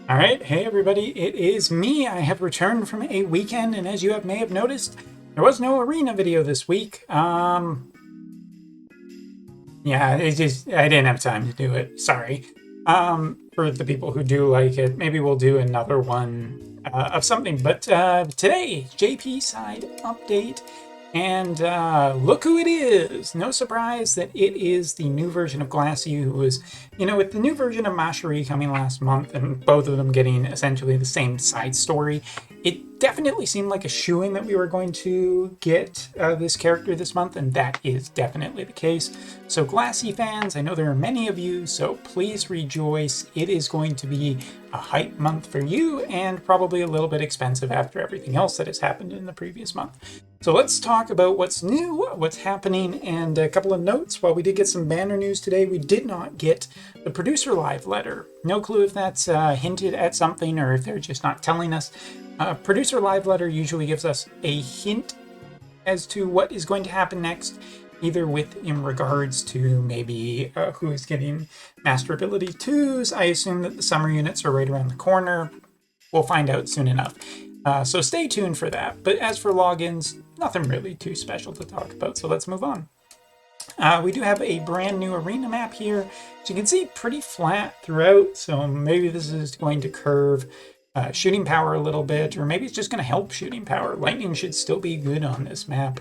All right, hey everybody, it is me. I have returned from a weekend, and as you may have noticed, there was no arena video this week. Yeah, I didn't have time to do it. Sorry. For the people who do like it, maybe we'll do another one of something. But today, JP side update. And look who it is! No surprise that it is the new version of Glacie, who was, with the new version of Mashari coming last month, and both of them getting essentially the same side story, it definitely seemed like a shoo-in that we were going to get this character this month, and that is definitely the case. So Glacie fans, I know there are many of you, so please rejoice. It is going to be a hype month for you, and probably a little bit expensive after everything else that has happened in the previous month. So let's talk about what's new, what's happening, and a couple of notes. While we did get some banner news today, we did not get the producer live letter. No clue if that's hinted at something or if they're just not telling us. Producer live letter usually gives us a hint as to what is going to happen next, either in regards to maybe who is getting Master Ability 2s. I assume that the summer units are right around the corner. We'll find out soon enough. So stay tuned for that. But as for logins, nothing really too special to talk about, so let's move on. We do have a brand new arena map here. As you can see, pretty flat throughout, so maybe this is going to curve shooting power a little bit, or maybe it's just going to help shooting power. Lightning should still be good on this map.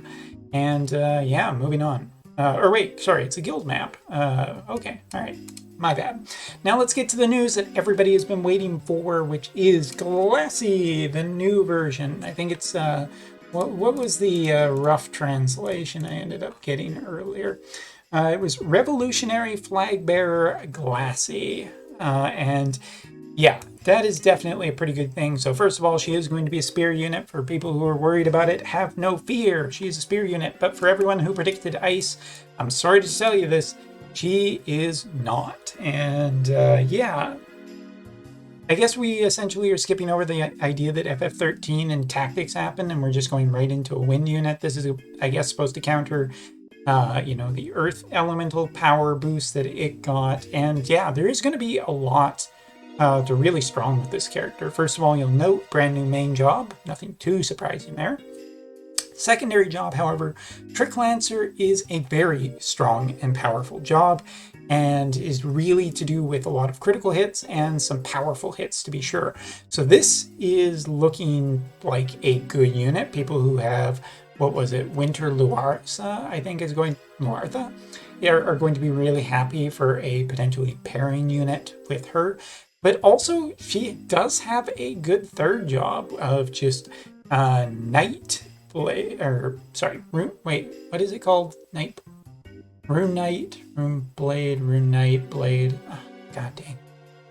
And yeah, moving on. Or wait, sorry, it's a guild map. Okay, all right. My bad. Now let's get to the news that everybody has been waiting for, which is Glacie, the new version. I think it's, what was the rough translation I ended up getting earlier? It was Revolutionary Flag Bearer Glacie. And yeah, that is definitely a pretty good thing. So first of all, she is going to be a spear unit. For people who are worried about it, have no fear. She's a spear unit. But for everyone who predicted ice, I'm sorry to tell you this, she is not. And yeah, I guess we essentially are skipping over the idea that FF13 and tactics happen, and we're just going right into a wind unit. This is, I guess, supposed to counter, the earth elemental power boost that it got. And yeah, there is going to be a lot to really strong with this character. First of all, you'll note brand new main job. Nothing too surprising there. Secondary job, however, Trick Lancer is a very strong and powerful job, and is really to do with a lot of critical hits and some powerful hits, to be sure. So this is looking like a good unit. People who have, what was it, Winter Luartha, I think is going, Luartha? Yeah, are going to be really happy for a potentially pairing unit with her. But also, she does have a good third job of just Night Blade, or sorry, wait, what is it called? Rune Knight, Rune Blade, Rune Knight, Blade. Oh, God dang.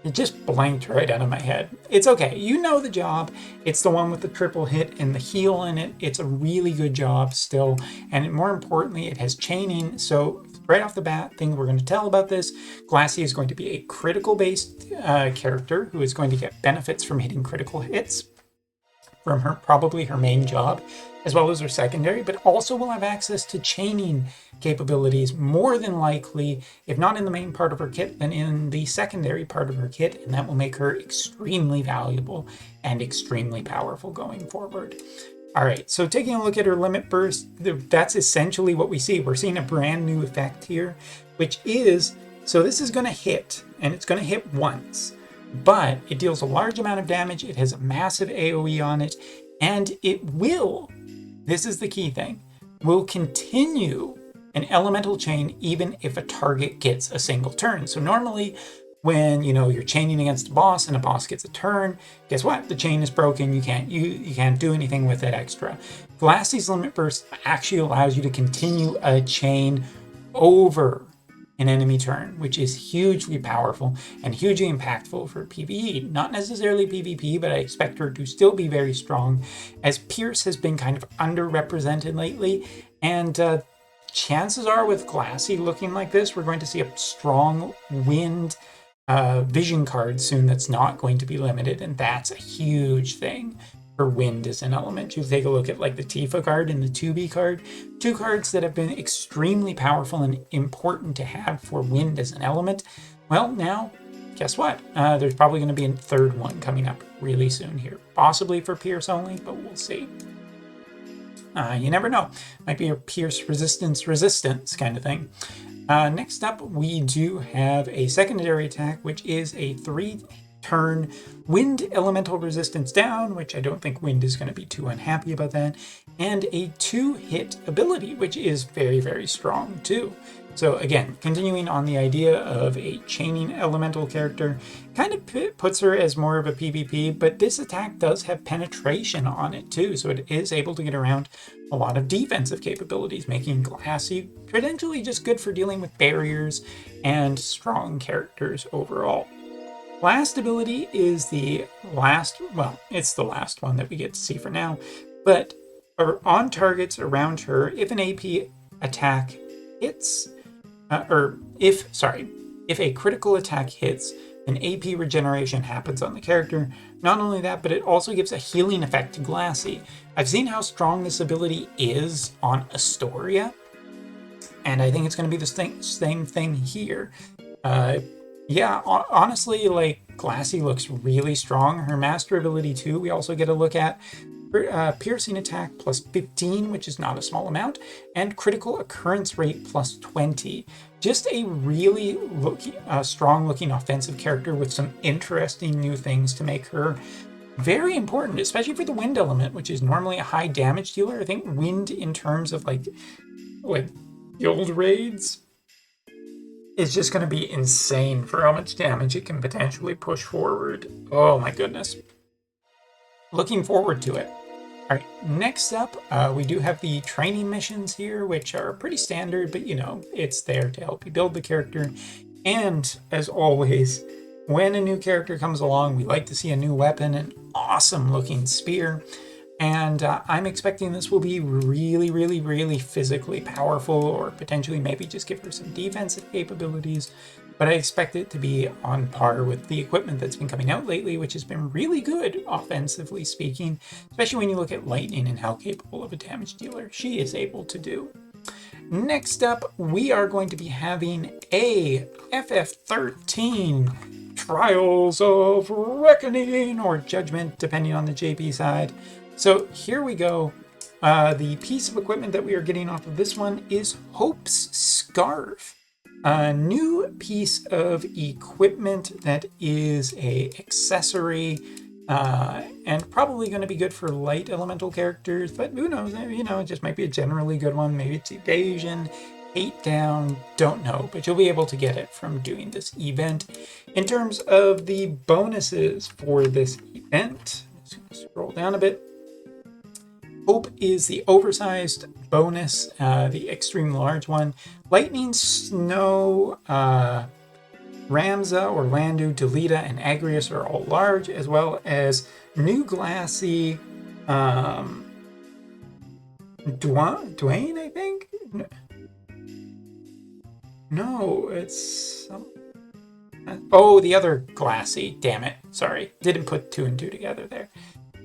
It just blanked right out of my head. It's okay. You know the job. It's the one with the triple hit and the heal in it. It's a really good job still. And more importantly, it has chaining. So right off the bat, thing we're going to tell about this, Glacie is going to be a critical-based character who is going to get benefits from hitting critical hits from probably her main job, as well as her secondary, but also will have access to chaining capabilities, more than likely, if not in the main part of her kit, then in the secondary part of her kit, and that will make her extremely valuable and extremely powerful going forward. All right, so taking a look at her limit burst, that's essentially what we see. We're seeing a brand new effect here, which is, so this is going to hit, and it's going to hit once, but it deals a large amount of damage. It has a massive AoE on it, and it will, this is the key thing, will continue an elemental chain even if a target gets a single turn. So normally when you're chaining against a boss and a boss gets a turn, guess what? The chain is broken. You can't do anything with it extra. Glacie's limit burst actually allows you to continue a chain over an enemy turn, which is hugely powerful and hugely impactful for PvE. Not necessarily PvP, but I expect her to still be very strong, as Pierce has been kind of underrepresented lately, and chances are with Glacie looking like this, we're going to see a strong wind vision card soon that's not going to be limited, and that's a huge thing for wind as an element. You take a look at like the Tifa card and the 2B card, two cards that have been extremely powerful and important to have for wind as an element. Well, now guess what? There's probably going to be a third one coming up really soon here. Possibly for Pierce only, but we'll see. You never know. Might be a Pierce resistance kind of thing. Next up, we do have a secondary attack, which is a 3-turn wind elemental resistance down, which I don't think wind is going to be too unhappy about that, and a 2-hit ability, which is very, very strong too. So again, continuing on the idea of a chaining elemental character, kind of puts her as more of a PvP, but this attack does have penetration on it too, so it is able to get around a lot of defensive capabilities, making Glacie potentially just good for dealing with barriers and strong characters overall. Last ability is the last, well, it's the last one that we get to see for now, but on targets around her, if an AP attack hits, if a critical attack hits, an AP regeneration happens on the character. Not only that, but it also gives a healing effect to Glacie. I've seen how strong this ability is on Astoria, and I think it's going to be the same thing here. Yeah, honestly, like, Glacie looks really strong. Her master ability too, we also get a look at. Piercing attack plus 15, which is not a small amount, and critical occurrence rate plus 20. Just a really strong looking offensive character with some interesting new things to make her very important, especially for the wind element, which is normally a high damage dealer. I think wind in terms of like guild raids is just going to be insane for how much damage it can potentially push forward. Oh my goodness. Looking forward to it. All right, next up, we do have the training missions here, which are pretty standard, but you know, it's there to help you build the character. And as always, when a new character comes along, we like to see a new weapon, an awesome looking spear. And I'm expecting this will be really, really, really physically powerful, or potentially maybe just give her some defensive capabilities. But I expect it to be on par with the equipment that's been coming out lately, which has been really good, offensively speaking, especially when you look at Lightning and how capable of a damage dealer she is able to do. Next up, we are going to be having a FF13 Trials of Reckoning, or Judgment, depending on the JP side. So here we go. The piece of equipment that we are getting off of this one is Hope's Scarf. A new piece of equipment that is a accessory and probably going to be good for light elemental characters, but who knows, you know, it just might be a generally good one. Maybe it's evasion, 8 down, don't know, but you'll be able to get it from doing this event. In terms of the bonuses for this event, I'm just going to scroll down a bit. Hope is the oversized bonus, the extreme large one. Lightning, Snow, Ramza, Orlando, Delita, and Agrius are all large, as well as New Glacie, Dwayne, I think? No, it's... oh, the other Glacie, damn it. Sorry, didn't put 2 and 2 together there.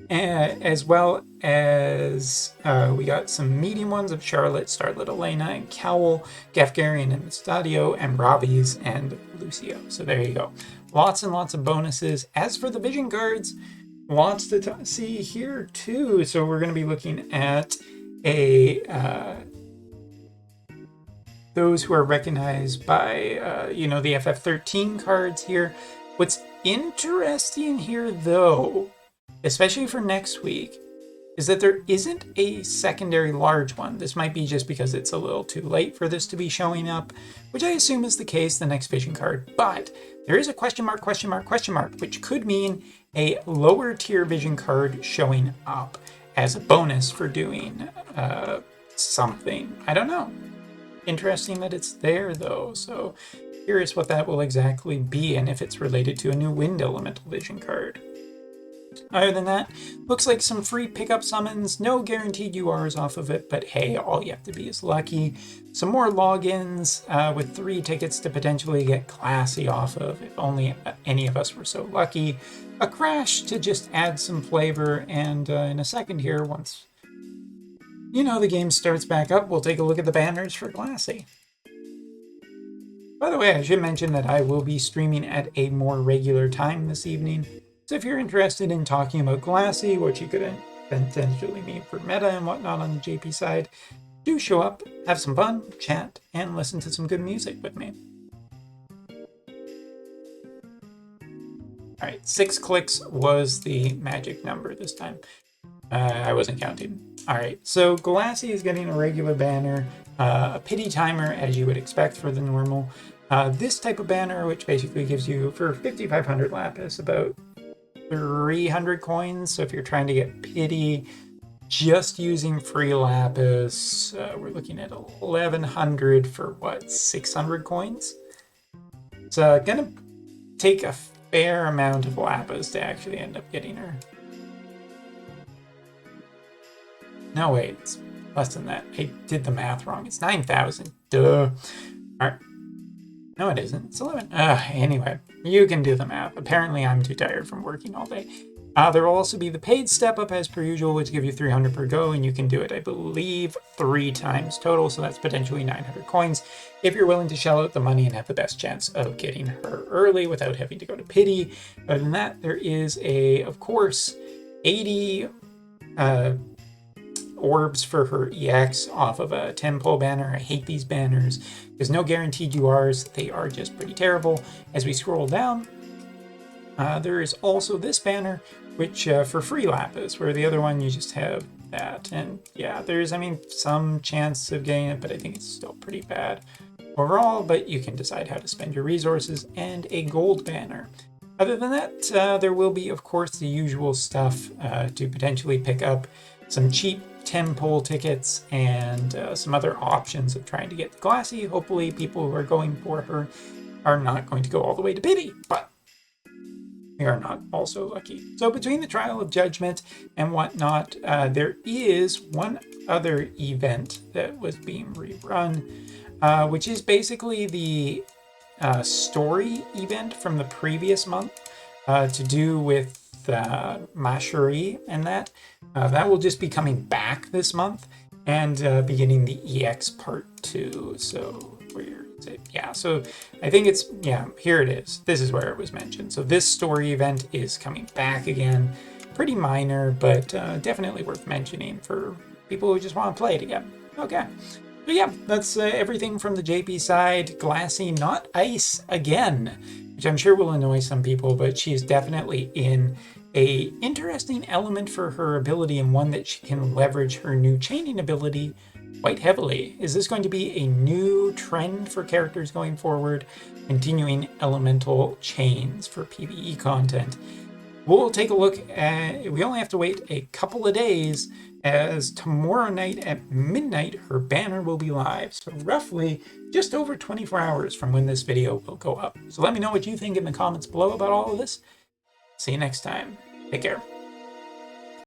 As well as we got some medium ones of Charlotte, Starlet, Elena, and Cowl, Gafgarian and Stadio, and Ravi's and Lucio. So there you go. Lots and lots of bonuses. As for the vision cards, lots to see here too. So we're going to be looking at those who are recognized by, you know, the FF13 cards here. What's interesting here though, especially for next week, is that there isn't a secondary large one. This might be just because it's a little too late for this to be showing up, which I assume is the case the next vision card. But there is a question mark, which could mean a lower tier vision card showing up as a bonus for doing something. I don't know. Interesting that it's there though. So curious what that will exactly be and if it's related to a new wind elemental vision card. Other than that, looks like some free pickup summons, no guaranteed URs off of it, but hey, all you have to be is lucky. Some more logins with 3 tickets to potentially get Glacie off of, if only any of us were so lucky. A crash to just add some flavor, and in a second here, once you know the game starts back up, we'll take a look at the banners for Glacie. By the way, I should mention that I will be streaming at a more regular time this evening. So if you're interested in talking about Glacie, what you could potentially mean for meta and whatnot on the JP side, do show up, have some fun, chat, and listen to some good music with me. All right, 6 clicks was the magic number this time. I wasn't counting. All right, so Glacie is getting a regular banner, a pity timer as you would expect for the normal. This type of banner, which basically gives you, for 5,500 lapis, about 300 coins. So if you're trying to get pity, just using free lapis, we're looking at 1,100 for what, 600 coins? It's gonna take a fair amount of lapis to actually end up getting her. No, wait, it's less than that. I did the math wrong. It's 9,000. Duh. All right. No, it isn't. It's 11. Anyway, you can do the math. Apparently, I'm too tired from working all day. There will also be the paid step up as per usual, which give you 300 per go, and you can do it, I believe, 3 times total. So that's potentially 900 coins if you're willing to shell out the money and have the best chance of getting her early without having to go to pity. Other than that, there is of course, 80 orbs for her EX off of a 10 pull banner. I hate these banners. There's no guaranteed URs. They are just pretty terrible. As we scroll down, there is also this banner, which for free lapis, where the other one you just have that. And yeah, there's, some chance of getting it, but I think it's still pretty bad overall, but you can decide how to spend your resources, and a gold banner. Other than that, there will be, of course, the usual stuff to potentially pick up some cheap 10 pull tickets and some other options of trying to get Glacie. Hopefully people who are going for her are not going to go all the way to pity, but we are not also lucky. So between the Trial of Judgment and whatnot, there is one other event that was being rerun, which is basically the story event from the previous month to do with Mashery and that. That will just be coming back this month and beginning the EX part 2. So where is it? Yeah, so I think it's, here it is. This is where it was mentioned. So this story event is coming back again. Pretty minor, but definitely worth mentioning for people who just want to play it again. Okay. But yeah, that's everything from the JP side. Glacie not ice again, which I'm sure will annoy some people, but she is definitely in a interesting element for her ability, and one that she can leverage her new chaining ability quite heavily. Is this going to be a new trend for characters going forward, continuing elemental chains for PvE content? We'll take a look at, we only have to wait a couple of days, as tomorrow night at midnight, her banner will be live. So roughly just over 24 hours from when this video will go up. So let me know what you think in the comments below about all of this. See you next time. Take care.